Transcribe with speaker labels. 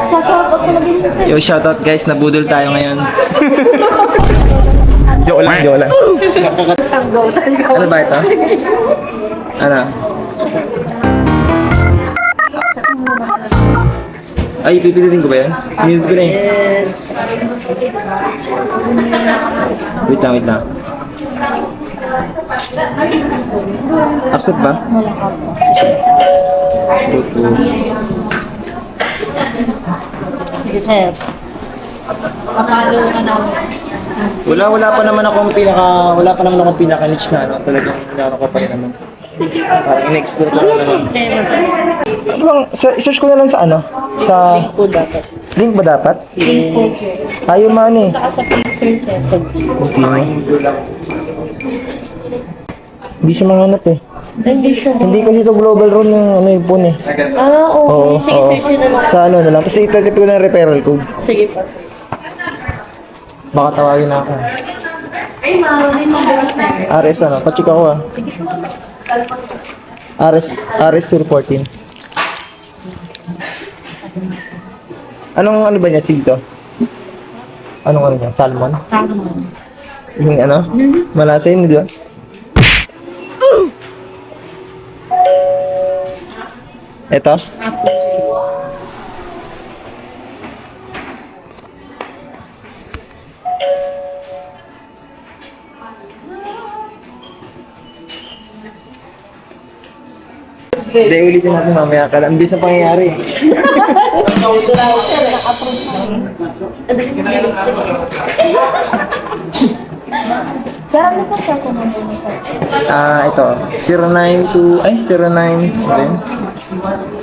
Speaker 1: Shoutout ko na din sir.
Speaker 2: Yo, shoutout guys, nabudol tayo ngayon. Joke lang, joke lang. Ano ba ito? Ano? Ay, pipilitin ko ba yan? Pinilit ko na eh.
Speaker 1: Yes.
Speaker 2: Wait lang, wait lang. Accept ba? Photo.
Speaker 1: Sige sir. Papalo ka namin.
Speaker 2: Wala pa naman akong pinaka-niche na ano. Talagang ano ko pa rin naman. Parang in-explore ko na naman. Ano bang, search ko na lang sa ano? Sa...
Speaker 1: Link po dapat.
Speaker 2: Link ba dapat?
Speaker 1: Link po.
Speaker 2: Ayaw man eh.
Speaker 1: Saka sa poster sir.
Speaker 2: Buti mo. Hindi siya mahanap eh.
Speaker 1: Hindi siya.
Speaker 2: Hindi kasi ito global role ng ano yung phone eh.
Speaker 1: Ah,
Speaker 2: Oo,
Speaker 1: okay. Sige,
Speaker 2: oo.
Speaker 1: search nyo na lang.
Speaker 2: Sa ano na lang. Tapos itatip ko na yung referral code.
Speaker 1: Sige po.
Speaker 2: Baka tawagin na ako.
Speaker 1: Ay, may mga
Speaker 2: RS ano? Pacheck ako ah. RS Sur 14. Anong ano ba niya? Sig to? Anong ano niya? Salmon? Yung ano? Malasa yun, di ba? Ito? Hindi, ulitin natin mamaya ka lang. Ang bilis na pangyayari.
Speaker 1: Sir, ano pa sa kumando mo sir?
Speaker 2: Ito. 092, ay 09,